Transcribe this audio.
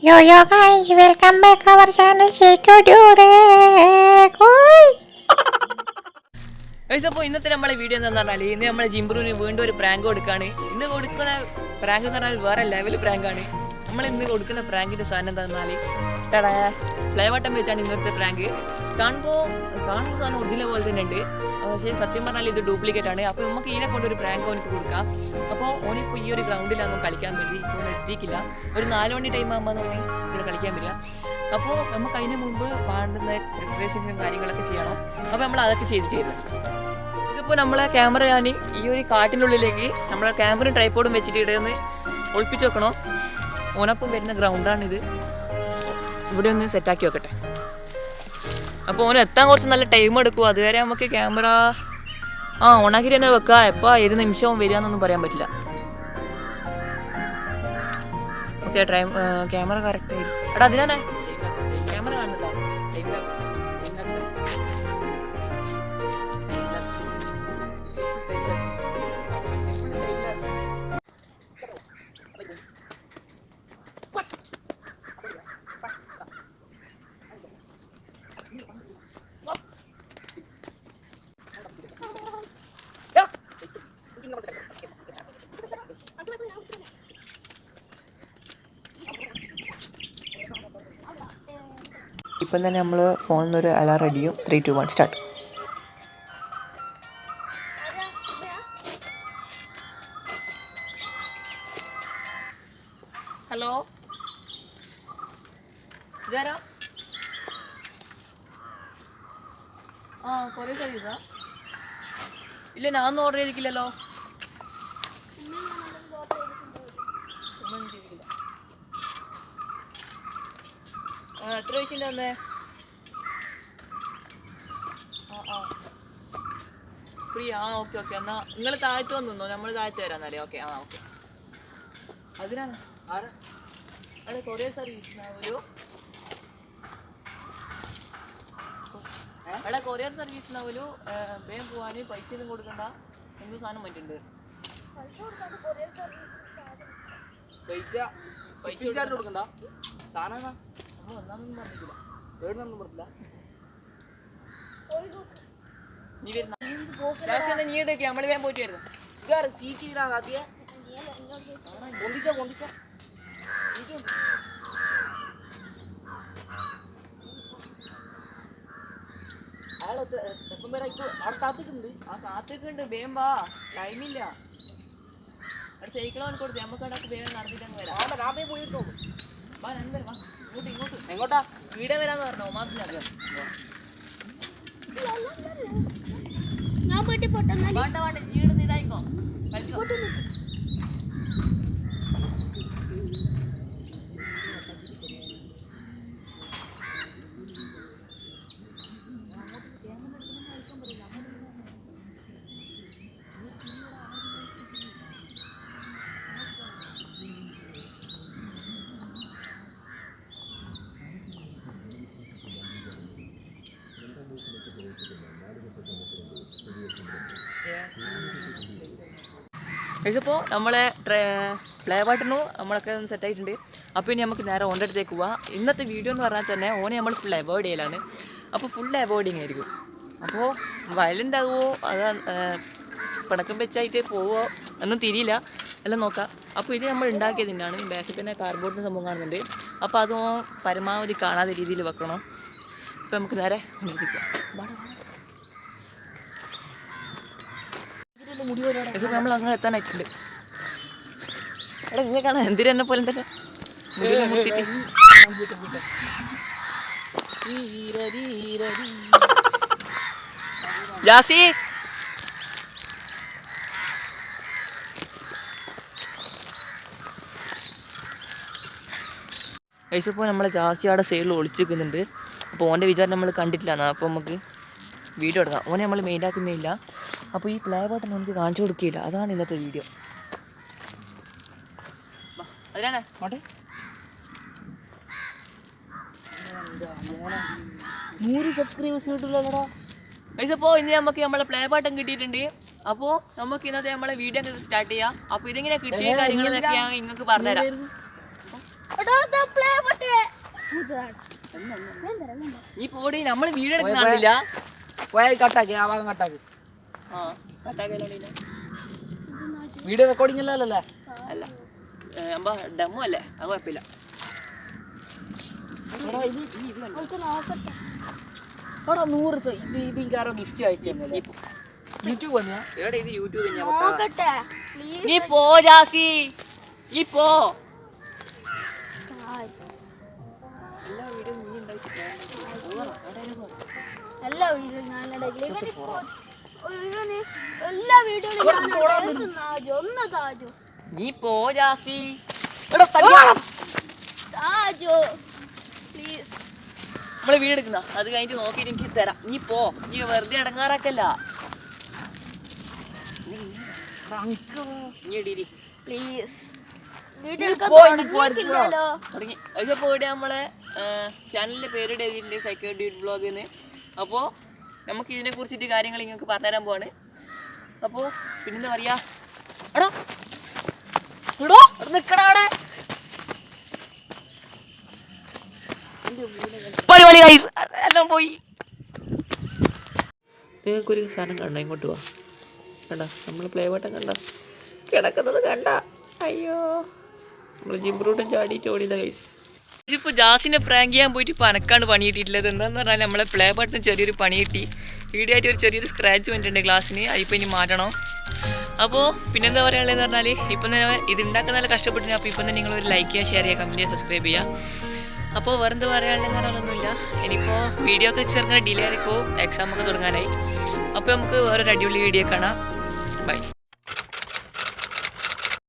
Yo guys, welcome back our channel Dude. അപ്പോൾ ഇന്നത്തെ നമ്മളെ വീഡിയോ എന്താണെന്ന് പറഞ്ഞാൽ ഇന്ന് നമ്മളെ ജിംബ്രൂന് വീണ്ടും ഒരു പ്രാങ്ക് കൊടുക്കുകയാണ്. ഇന്ന് കൊടുക്കുന്ന പ്രാങ്ക് എന്ന് പറഞ്ഞാൽ വേറെ ലെവൽ പ്രാങ്കാണ്. നമ്മൾ ഇന്ന് കൊടുക്കുന്ന പ്രാങ്കിൻ്റെ സാധനം എന്താണെന്ന് പറഞ്ഞാൽ പ്ലേ ബട്ടൺ വെച്ചാണ് ഇന്നത്തെ പ്രാങ്ക്. കാണുമ്പോൾ സാധനം ഒറിജിനൽ പോലെ തന്നെ ഉണ്ട്, പക്ഷേ സത്യം പറഞ്ഞാൽ ഇത് ഡ്യൂപ്ലിക്കേറ്റ് ആണ്. അപ്പോൾ നമുക്ക് ഇതിനെ കൊണ്ടൊരു പ്രാങ്ക് ഓനിക്ക് കൊടുക്കാം. അപ്പോൾ ഓനിപ്പോൾ ഈ ഒരു ഗ്രൗണ്ടിലാണെന്ന് കളിക്കാൻ വേണ്ടി ഇപ്പോൾ എത്തിക്കില്ല. ഒരു 4 മണി ടൈം ആകുമ്പോൾ ഓന് ഇവിടെ കളിക്കാൻ വരിക. അപ്പോൾ നമുക്ക് അതിന് മുമ്പ് വേണ്ടുന്ന പ്രിപ്പറേഷൻസും കാര്യങ്ങളൊക്കെ ചെയ്യണം. അപ്പോൾ നമ്മൾ അതൊക്കെ ചെയ്തിട്ടായിരുന്നു. ഇതിപ്പോൾ നമ്മളെ ക്യാമറ ഞാൻ ഈ ഒരു കാട്ടിനുള്ളിലേക്ക് നമ്മളെ ക്യാമറയും ട്രൈപ്പോഡും വെച്ചിട്ട് ഇടയൊന്ന് ഒളിപ്പിച്ച് വെക്കണം. ഓനപ്പം വരുന്ന ഗ്രൗണ്ടാണിത്. ഇവിടെ ഒന്ന് സെറ്റാക്കി വെക്കട്ടെ. അപ്പോൾ ഓന് എത്താൻ കുറച്ച് നല്ല ടൈം എടുക്കും. അതുവരെ നമുക്ക് ക്യാമറ ഓണാക്കിയിട്ട് തന്നെ വെക്കാം. എപ്പോൾ ഏത് നിമിഷവും വരികയെന്നൊന്നും പറയാൻ പറ്റില്ല. ഓക്കെ, ക്യാമറ കറക്റ്റ് ആയിരിക്കും. എടാ അതിനാണ് ക്യാമറ കാണുന്നില്ല. ഇപ്പം തന്നെ നമ്മൾ ഫോണിൽ നിന്നൊരു അലാറം അടിയും. 3, 2, 1 സ്റ്റാർട്ട്. ഹലോ, ഇതാരാ? കൊറിയർ സർവീസാ? ഇല്ല, ഞാനൊന്നും ഓർഡർ ചെയ്തിട്ടില്ലല്ലോ. എത്ര പൈസൻ്റെ വന്നേ? ഫ്രീ? ഓക്കെ. എന്നാൽ നിങ്ങൾ താഴത്ത് വന്നോ, നമ്മൾ താഴത്ത് വരാം എന്നാലേ. ഓക്കെ. ഓക്കെ. അതിനാണ് അവിടെ കൊറിയർ സർവീസ് അവിടെ കൊറിയർ സർവീസിനാവലു വേഗം പോവാൻ പൈസ ഒന്നും കൊടുക്കണ്ട. എന്ത് സാധനം പറ്റുന്നുണ്ട്? പൈസ കൊടുക്കണ്ട സാധനം ഒന്നാമൊന്നും പറഞ്ഞിട്ടില്ല. വേറൊന്നും പറഞ്ഞില്ല. നീ വരുന്ന നീ ഇടയ്ക്ക് നമ്മൾ വേഗം പോയിട്ട് വരുന്നു. പൊന്തിച്ച എപ്പം വരെ അവിടെ കാത്തിട്ടുണ്ട്. കാത്തിട്ടുണ്ട്. വേഗം വാ, ടൈമില്ല. അവിടെ സൈക്കിളോ കൊടുത്ത് നമുക്ക് അവിടെ വേഗം നടത്തിട്ടങ്ങ് വരാം. പോയിട്ടോ. വാ, രണ്ടുപേരും വാ. ഇങ്ങോട്ട്. എങ്ങോട്ടാ? വീടെ വരാന്ന് പറഞ്ഞോ. ഒമാസിന് അറിയാം. വേണ്ട, വീട് ഇതായിക്കോ. കളിക്കോ. ഇതിപ്പോൾ നമ്മളെ പ്ലേ ബട്ടണും നമ്മളൊക്കെ ഒന്ന് സെറ്റായിട്ടുണ്ട്. അപ്പോൾ ഇനി നമുക്ക് നേരെ ഓൻ്റെ അടുത്തേക്ക് പോവാം. ഇന്നത്തെ വീഡിയോ എന്ന് പറഞ്ഞാൽ തന്നെ ഓനെ നമ്മൾ ഫുൾ അവോയ്ഡ് ചെയ്യലാണ്. അപ്പോൾ ഫുൾ അവോയ്ഡിങ് ആയിരിക്കും. അപ്പോൾ വയലൻ്റ് ആകുമോ അത് പടക്കം വെച്ചായിട്ട് പോവുമോ ഒന്നും തിരിയില്ല. എല്ലാം നോക്കാം. അപ്പോൾ ഇത് നമ്മൾ ഉണ്ടാക്കിയത് തന്നെയാണ്. ബാക്കിൽ തന്നെ കാർഡ്ബോർഡിൻ്റെ സംഭവം കാണുന്നുണ്ട്. അപ്പോൾ അത് പരമാവധി കാണാത്ത രീതിയിൽ വെക്കണം. അപ്പോൾ നമുക്ക് നേരെ നിർത്തിക്കാം. നമ്മൾ അങ്ങനെ എത്താനായിട്ടുണ്ട്. എടാ ഇങ്ങനെ കാണാൻ എന്തിന് എന്നെ പോലെ ഉണ്ടല്ലോ. ജാസി ഇപ്പോൾ നമ്മളെ ജാസി അവിടെ സൈഡിൽ ഒളിച്ച് നിൽക്കുന്നുണ്ട്. അപ്പോൾ ഓൻ്റെ വിചാരം നമ്മൾ കണ്ടിട്ടില്ല. അപ്പോൾ നമുക്ക് വീഡിയോ എടുക്കാം. ഓനെ നമ്മൾ മെയിനാക്കുന്നില്ല. അപ്പോൾ ഈ പ്ലേ ബട്ടൺ നമുക്ക് കാണിച്ചു കൊടുക്കില്ല. അതാണ് ഇന്നത്തെ വീഡിയോ. അതിനാണ് 100 സബ്സ്ക്രൈബേഴ്സ് കിട്ടില്ലല്ലോടാ. അപ്പോൾ ഇന്ന് നമുക്ക് നമ്മളെ പ്ലേ ബട്ടൺ കിട്ടിയിട്ടുണ്ട്. അപ്പോൾ നമുക്ക് ഇന്നത്തെ നമ്മളെ വീഡിയോ സ്റ്റാർട്ട് ചെയ്യാം. അപ്പോൾ ഇതെങ്ങനെ കിട്ടിയ കാര്യങ്ങളൊക്കെ ഞാൻ നിങ്ങൾക്ക് പറഞ്ഞുതരാം. നീ പോടി, നമ്മൾ വീഡിയോ എടുക്കുന്നില്ല. കട്ടാക്കി ആ ഭാഗം കട്ടാക്കി. വീഡിയോ റെക്കോർഡിംഗ് അല്ലല്ലേ? അല്ല, ഡെമോ അല്ലേ, അത് കുഴപ്പമില്ല. അവിടെ 100 ഇത് ഇതാരോ ഗിഫ്റ്റ് അയച്ചല്ലേ? യൂട്യൂബ് വന്നിയാ? എവിടെ ഇത് യൂട്യൂബ്? നീ പോ ജാസി, നീ പോ. നീ പോ ജാസി. നമ്മള് വീട് എടുക്കുന്ന അത് കഴിഞ്ഞിട്ട് നോക്കിയിട്ട് എനിക്ക് തരാം. നീ പോ, നീ വെറുതെ ഇടങ്ങാറാക്കല്ല. നീ ഇടീരി പ്ലീസ്. തുടങ്ങി അതിപ്പോ ഇവിടെ നമ്മളെ ചാനലിന്റെ പേരിടെ എഴുതിയിട്ടുണ്ട്, സൈക്കോ ഡ്യൂഡ് വ്ളോഗ് എന്ന്. അപ്പോൾ നമുക്ക് ഇതിനെ കുറിച്ചിട്ട് കാര്യങ്ങൾ നിങ്ങൾക്ക് പറഞ്ഞുതരാൻ പോവാണ്. അപ്പോൾ പിന്നെന്താ പറയാ, എടോ എടോ നിക്കടാ അവിടെ. എല്ലാം പോയി. നിങ്ങൾക്കൊരു സാധനം കണ്ട, ഇങ്ങോട്ട് പോവാ. കണ്ട നമ്മൾ പ്ലേ ബട്ടൺ കണ്ട കിടക്കുന്നത് കണ്ട. അയ്യോ, നമ്മൾ ജിംബ്രൂട്ടും ചാടിയിട്ട് ഓടിയതാ ഗൈസ്. ഇതിപ്പോൾ ജാസിനെ പ്രാങ്ക് ചെയ്യാൻ പോയിട്ട് ഇപ്പോൾ അനക്കാണ് പണി കിട്ടിയിട്ടുള്ളത്. എന്താന്ന് പറഞ്ഞാൽ നമ്മളെ പ്ലേ ബട്ടൺ ചെറിയൊരു പണി കിട്ടി. വീഡിയോ ആയിട്ട് ഒരു ചെറിയൊരു സ്ക്രാച്ച് വന്നിട്ടുണ്ട് ഗ്ലാസ്സിന്. അതിപ്പോൾ ഇനി മാറ്റണം. അപ്പോൾ പിന്നെന്താ പറയാനുള്ളതെന്ന് പറഞ്ഞാൽ ഇപ്പം തന്നെ ഇത് ഉണ്ടാക്കാൻ നല്ല കഷ്ടപ്പെട്ടിട്ടുണ്ട്. അപ്പോൾ ഇപ്പം തന്നെ നിങ്ങളൊരു ലൈക്ക് ചെയ്യുക, ഷെയർ ചെയ്യുക, കമൻറ്റ് ചെയ്യുക, സബ്സ്ക്രൈബ് ചെയ്യുക. അപ്പോൾ വേറെന്താ പറയാനുള്ളത് കാരണമൊന്നുമില്ല. ഇനിയിപ്പോൾ വീഡിയോ ഒക്കെ ചെറുങ്ങനെ ഡിലേ ആയിരിക്കും, എക്സാമൊക്കെ തുടങ്ങാനായി. അപ്പോൾ നമുക്ക് വേറൊരു അടിപൊളി വീഡിയോ കാണാം. ബൈ.